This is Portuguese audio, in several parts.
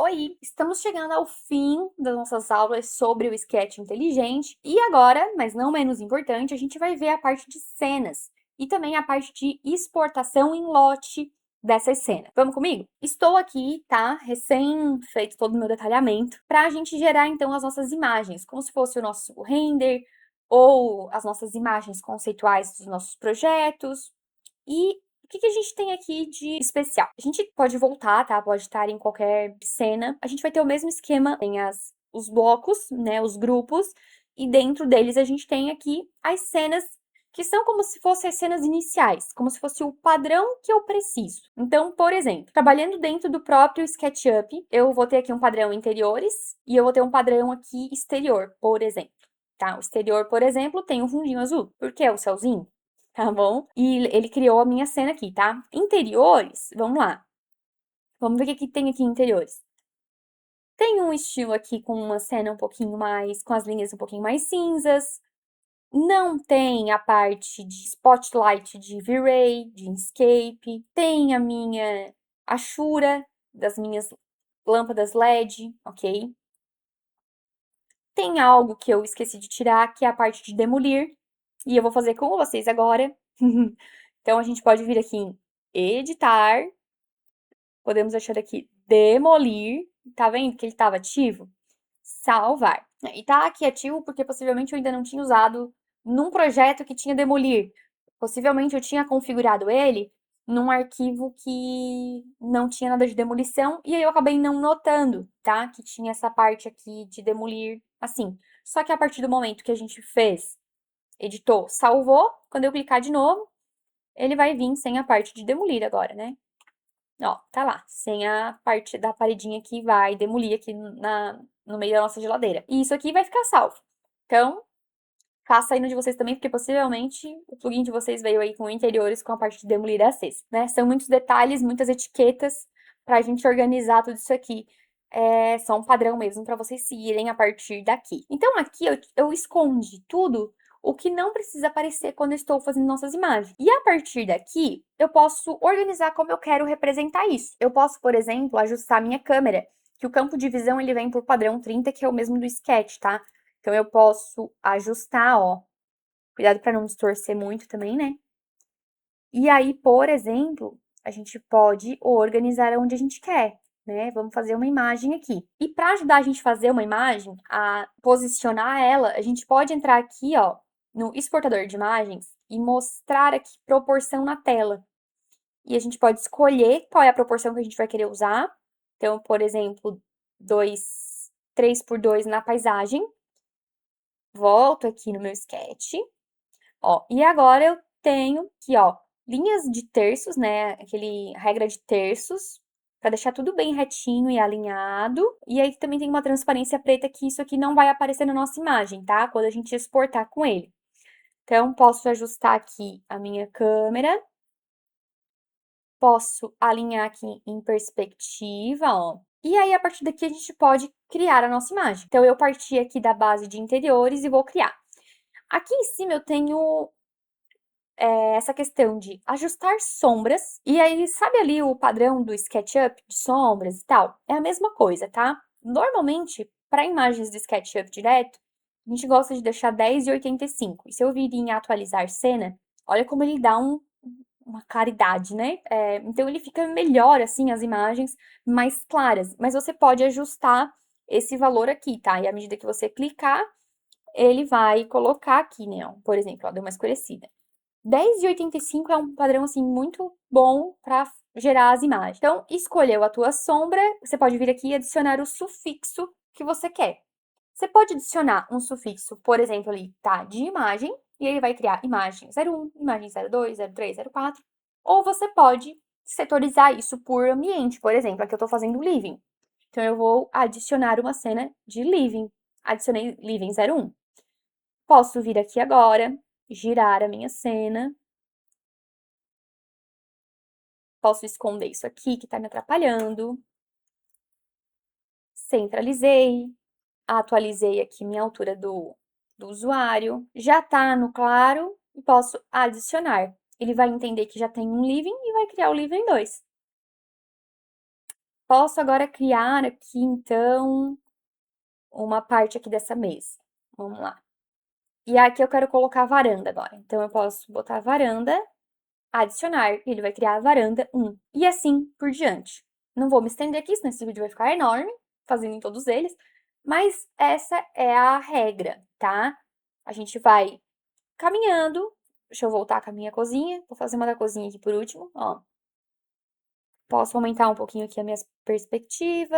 Oi, estamos chegando ao fim das nossas aulas sobre o Sketch inteligente e agora, mas não menos importante, a gente vai ver a parte de cenas e também a parte de exportação em lote dessas cenas. Vamos comigo? Estou aqui, tá? Recém feito todo o meu detalhamento para a gente gerar então as nossas imagens, como se fosse o nosso render ou as nossas imagens conceituais dos nossos projetos. E o que a gente tem aqui de especial? A gente pode voltar, tá? Pode estar em qualquer cena. A gente vai ter o mesmo esquema, tem os blocos, né? Os grupos. E dentro deles a gente tem aqui as cenas que são como se fossem as cenas iniciais, como se fosse o padrão que eu preciso. Então, por exemplo, trabalhando dentro do próprio SketchUp, eu vou ter aqui um padrão interiores e eu vou ter um padrão aqui exterior, por exemplo. Tá? O exterior, por exemplo, tem um fundinho azul. Por que o céuzinho? Tá bom? E ele criou a minha cena aqui, tá? Interiores, vamos lá. Vamos ver o que tem aqui em interiores. Tem um estilo aqui com uma cena um pouquinho mais, com as linhas um pouquinho mais cinzas. Não tem a parte de spotlight de V-Ray, de Inkscape. Tem a minha Ashura, das minhas lâmpadas LED, ok? Tem algo que eu esqueci de tirar, que é a parte de demolir. E eu vou fazer com vocês agora. Então, a gente pode vir aqui em editar. Podemos achar aqui demolir. Tá vendo que ele estava ativo? Salvar. E tá aqui ativo porque possivelmente eu ainda não tinha usado num projeto que tinha demolir. Possivelmente eu tinha configurado ele num arquivo que não tinha nada de demolição e aí eu acabei não notando, tá? Que tinha essa parte aqui de demolir assim. Só que a partir do momento que a gente fez, editou, salvou, quando eu clicar de novo, ele vai vir sem a parte de demolir agora, né? Ó, tá lá, sem a parte da paredinha que vai demolir aqui no meio da nossa geladeira. E isso aqui vai ficar salvo. Então, faça aí no de vocês também, porque possivelmente o plugin de vocês veio aí com interiores com a parte de demolir acesa, né? São muitos detalhes, muitas etiquetas pra gente organizar tudo isso aqui. É só um padrão mesmo para vocês seguirem a partir daqui. Então, aqui eu escondi tudo o que não precisa aparecer quando eu estou fazendo nossas imagens. E a partir daqui, eu posso organizar como eu quero representar isso. Eu posso, por exemplo, ajustar a minha câmera, que o campo de visão ele vem por padrão 30, que é o mesmo do Sketch, tá? Então, eu posso ajustar, ó. Cuidado para não distorcer muito também, né? E aí, por exemplo, a gente pode organizar onde a gente quer, né? Vamos fazer uma imagem aqui. E para ajudar a gente a fazer uma imagem, a posicionar ela, a gente pode entrar aqui, ó, no exportador de imagens e mostrar aqui proporção na tela. E a gente pode escolher qual é a proporção que a gente vai querer usar. Então, por exemplo, 3x2 na paisagem. Volto aqui no meu sketch. Ó, e agora eu tenho aqui, ó, linhas de terços, né? Aquele regra de terços, para deixar tudo bem retinho e alinhado. E aí também tem uma transparência preta que isso aqui não vai aparecer na nossa imagem, tá? Quando a gente exportar com ele. Então, posso ajustar aqui a minha câmera. Posso alinhar aqui em perspectiva, ó. E aí, a partir daqui, a gente pode criar a nossa imagem. Então, eu parti aqui da base de interiores e vou criar. Aqui em cima eu tenho essa questão de ajustar sombras. E aí, sabe ali o padrão do SketchUp de sombras e tal? É a mesma coisa, tá? Normalmente, para imagens do SketchUp direto, a gente gosta de deixar 10 e 85. E se eu vir em atualizar cena, olha como ele dá uma claridade, né? Então, ele fica melhor, assim, as imagens mais claras. Mas você pode ajustar esse valor aqui, tá? E à medida que você clicar, ele vai colocar aqui, né? Ó, por exemplo, ó, deu uma escurecida. 10,85 é um padrão, assim, muito bom para gerar as imagens. Então, escolheu a tua sombra, você pode vir aqui e adicionar o sufixo que você quer. Você pode adicionar um sufixo, por exemplo, ali, tá, de imagem, e ele vai criar imagem 01, imagem 02, 03, 04. Ou você pode setorizar isso por ambiente, por exemplo, aqui eu tô fazendo living. Então, eu vou adicionar uma cena de living. Adicionei living 01. Posso vir aqui agora, girar a minha cena. Posso esconder isso aqui que está me atrapalhando. Centralizei. Atualizei aqui minha altura do usuário. Já está no claro e posso adicionar. Ele vai entender que já tem um living e vai criar o living 2. Posso agora criar aqui, então, uma parte aqui dessa mesa. Vamos lá. E aqui eu quero colocar a varanda agora. Então, eu posso botar a varanda, adicionar, ele vai criar a varanda 1. E assim por diante. Não vou me estender aqui, senão esse vídeo vai ficar enorme, fazendo em todos eles. Mas essa é a regra, tá? A gente vai caminhando. Deixa eu voltar com a minha cozinha. Vou fazer uma da cozinha aqui por último, ó. Posso aumentar um pouquinho aqui a minha perspectiva.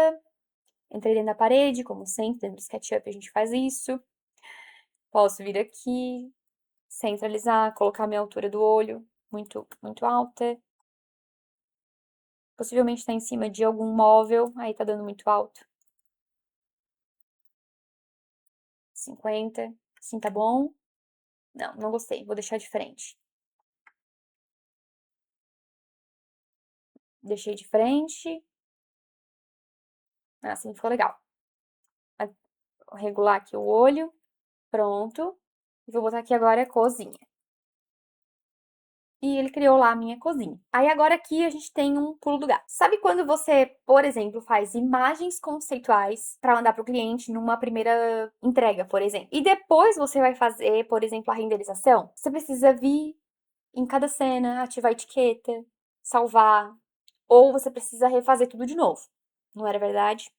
Entrei dentro da parede, como sempre, dentro do SketchUp a gente faz isso. Posso vir aqui, centralizar, colocar a minha altura do olho muito alta. Possivelmente está em cima de algum móvel, aí tá dando muito alto. 50, assim tá bom? Não, não gostei, vou deixar de frente. Deixei de frente. Assim ficou legal. Vou regular aqui o olho, pronto. Vou botar aqui agora a cozinha. E ele criou lá a minha cozinha. Aí agora aqui a gente tem um pulo do gato. Sabe quando você, por exemplo, faz imagens conceituais para mandar para o cliente numa primeira entrega, por exemplo, e depois você vai fazer, por exemplo, a renderização? Você precisa vir em cada cena, ativar a etiqueta, salvar, ou você precisa refazer tudo de novo. Não era verdade?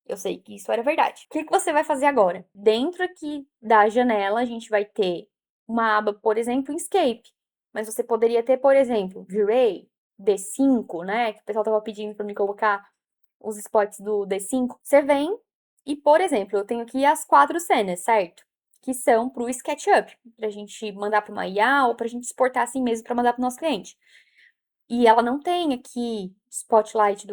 Eu sei que isso era verdade. O que você vai fazer agora? Dentro aqui da janela, a gente vai ter uma aba, por exemplo, Escape. Mas você poderia ter, por exemplo, V-Ray, D5, né? Que o pessoal tava pedindo para me colocar os spots do D5. Você vem e, por exemplo, eu tenho aqui as 4 cenas, certo? Que são para o SketchUp, para a gente mandar para uma IA ou para a gente exportar assim mesmo para mandar para o nosso cliente. E ela não tem aqui spotlight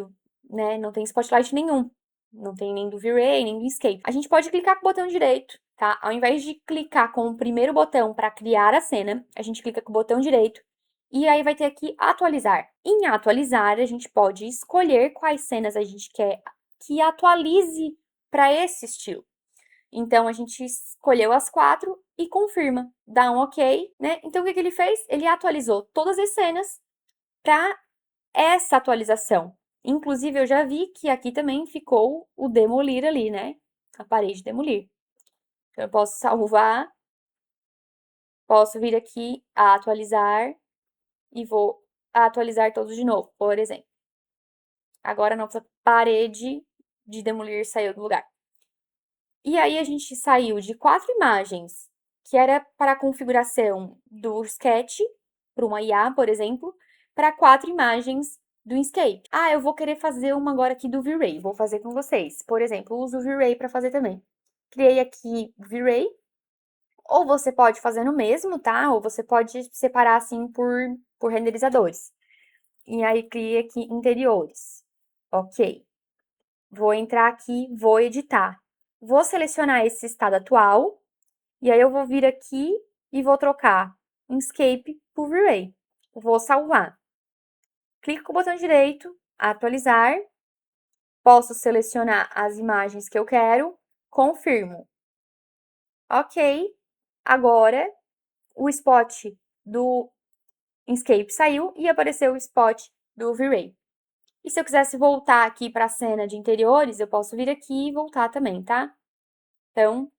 né? Não tem spotlight nenhum. Não tem nem do V-Ray, nem do Escape. A gente pode clicar com o botão direito, tá? Ao invés de clicar com o primeiro botão para criar a cena, a gente clica com o botão direito e aí vai ter aqui atualizar. Em atualizar, a gente pode escolher quais cenas a gente quer que atualize para esse estilo. Então, a gente escolheu as 4 e confirma. Dá um OK, né? Então, o que ele fez? Ele atualizou todas as cenas para essa atualização. Inclusive, eu já vi que aqui também ficou o demolir ali, né? A parede demolir. Então, eu posso salvar, posso vir aqui a atualizar e vou atualizar todos de novo, por exemplo. Agora, a nossa parede de demolir saiu do lugar. E aí, a gente saiu de 4 imagens, que era para a configuração do Sketch, para uma IA, por exemplo, para 4 imagens do Inkscape. Ah, eu vou querer fazer uma agora aqui do V-Ray, vou fazer com vocês. Por exemplo, uso o V-Ray para fazer também. Criei aqui o V-Ray, ou você pode fazer no mesmo, tá? Ou você pode separar assim por renderizadores. E aí, criei aqui interiores. Ok. Vou entrar aqui, vou editar. Vou selecionar esse estado atual, e aí eu vou vir aqui e vou trocar Inkscape por V-Ray. Vou salvar. Clico com o botão direito, atualizar. Posso selecionar as imagens que eu quero, confirmo. Ok, agora o spot do Inkscape saiu e apareceu o spot do V-Ray. E se eu quisesse voltar aqui para a cena de interiores, eu posso vir aqui e voltar também, tá? Então,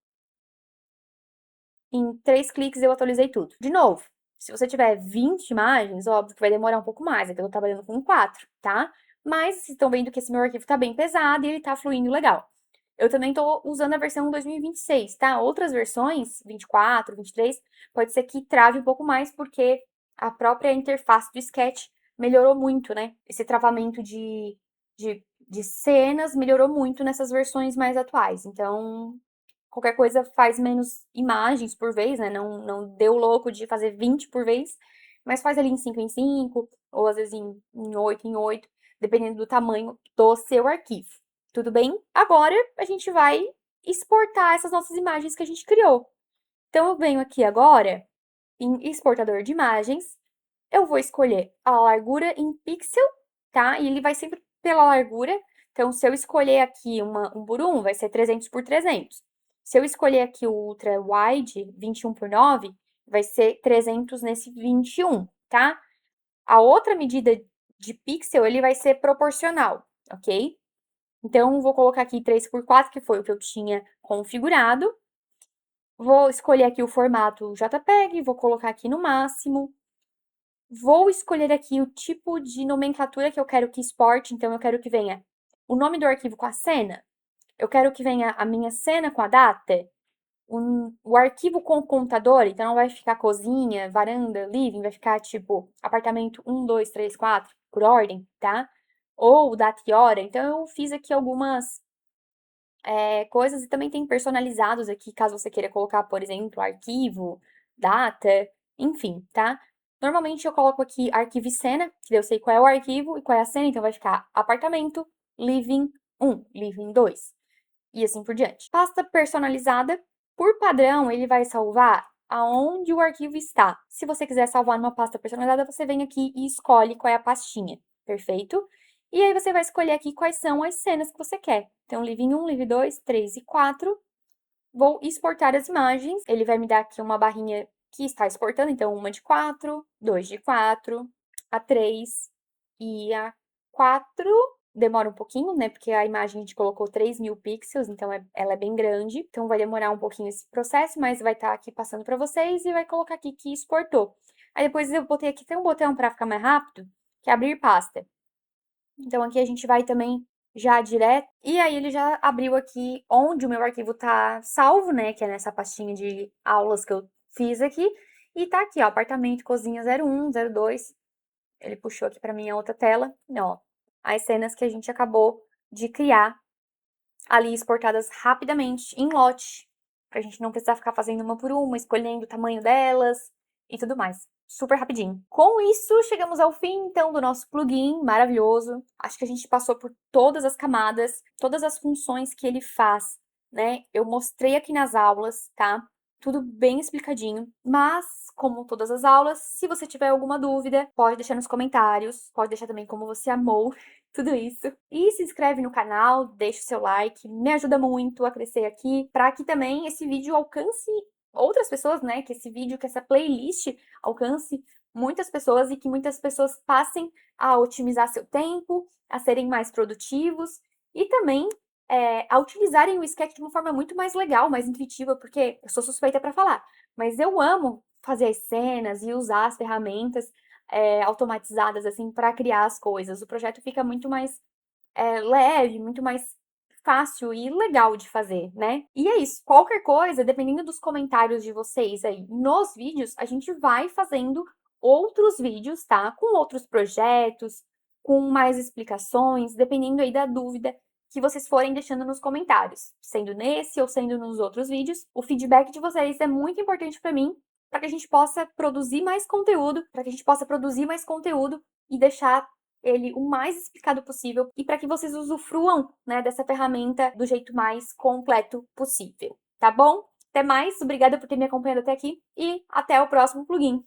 em 3 cliques eu atualizei tudo. De novo, se você tiver 20 imagens, óbvio que vai demorar um pouco mais, então eu tô trabalhando com 4, tá? Mas vocês estão vendo que esse meu arquivo tá bem pesado e ele tá fluindo legal. Eu também tô usando a versão 2026, tá? Outras versões, 24, 23, pode ser que trave um pouco mais, porque a própria interface do Sketch melhorou muito, né? Esse travamento de cenas melhorou muito nessas versões mais atuais. Então, qualquer coisa faz menos imagens por vez, né? Não deu louco de fazer 20 por vez, mas faz ali em 5 em 5, ou às vezes em 8 em 8, dependendo do tamanho do seu arquivo. Tudo bem? Agora a gente vai exportar essas nossas imagens que a gente criou. Então, eu venho aqui agora em exportador de imagens, eu vou escolher a largura em pixel, tá? E ele vai sempre pela largura. Então, se eu escolher aqui um por 1, vai ser 300 por 300. Se eu escolher aqui o Ultra Wide, 21 por 9, vai ser 300 nesse 21, tá? A outra medida de pixel, ele vai ser proporcional. ok? Então, vou colocar aqui 3x4, que foi o que eu tinha configurado. Vou escolher aqui o formato JPEG, vou colocar aqui no máximo. Vou escolher aqui o tipo de nomenclatura que eu quero que exporte, então eu quero que venha o nome do arquivo com a cena, eu quero que venha a minha cena com a data, o arquivo com o computador, então não vai ficar cozinha, varanda, living, vai ficar tipo apartamento 1, 2, 3, 4, por ordem, tá? Ou data e hora. Então eu fiz aqui algumas coisas e também tem personalizados aqui, caso você queira colocar, por exemplo, arquivo, data, enfim, tá? Normalmente eu coloco aqui arquivo e cena, que daí eu sei qual é o arquivo e qual é a cena, então vai ficar apartamento, living 1, living 2, e assim por diante. Pasta personalizada, por padrão, ele vai salvar aonde o arquivo está. Se você quiser salvar numa pasta personalizada, você vem aqui e escolhe qual é a pastinha, perfeito? E aí você vai escolher aqui quais são as cenas que você quer. Então, living 1, living 2, 3 e 4. Vou exportar as imagens. Ele vai me dar aqui uma barrinha que está exportando. Então, uma de 4, 2 de 4, a 3 e a 4. Demora um pouquinho, né? Porque a imagem a gente colocou 3.000 pixels, então ela é bem grande. Então, vai demorar um pouquinho esse processo, mas vai estar aqui passando para vocês e vai colocar aqui que exportou. Aí, depois eu botei aqui, tem um botão para ficar mais rápido, que é abrir pasta. Então, aqui a gente vai também já direto. E aí, ele já abriu aqui onde o meu arquivo tá salvo, né? Que é nessa pastinha de aulas que eu fiz aqui. E tá aqui, ó, apartamento, cozinha 01, 02. Ele puxou aqui pra mim a outra tela. Ó, as cenas que a gente acabou de criar ali exportadas rapidamente em lote, pra gente não precisar ficar fazendo uma por uma, escolhendo o tamanho delas e tudo mais. Super rapidinho. Com isso, chegamos ao fim, então, do nosso plugin maravilhoso. Acho que a gente passou por todas as camadas, todas as funções que ele faz, né? Eu mostrei aqui nas aulas, tá? Tudo bem explicadinho, mas, como todas as aulas, se você tiver alguma dúvida, pode deixar nos comentários, pode deixar também como você amou tudo isso. E se inscreve no canal, deixa o seu like, me ajuda muito a crescer aqui, para que também esse vídeo alcance outras pessoas, né? Que esse vídeo, que essa playlist alcance muitas pessoas e que muitas pessoas passem a otimizar seu tempo, a serem mais produtivos e também a utilizarem o Sketch de uma forma muito mais legal, mais intuitiva, porque eu sou suspeita para falar, mas eu amo fazer as cenas e usar as ferramentas automatizadas assim para criar as coisas. O projeto fica muito mais leve, muito mais fácil e legal de fazer, né? E é isso. Qualquer coisa, dependendo dos comentários de vocês aí nos vídeos, a gente vai fazendo outros vídeos, tá? Com outros projetos, com mais explicações, dependendo aí da dúvida que vocês forem deixando nos comentários, sendo nesse ou sendo nos outros vídeos. O feedback de vocês é muito importante para mim, para que a gente possa produzir mais conteúdo, e deixar ele o mais explicado possível e para que vocês usufruam, né, dessa ferramenta do jeito mais completo possível, tá bom? Até mais, obrigada por ter me acompanhado até aqui e até o próximo plugin.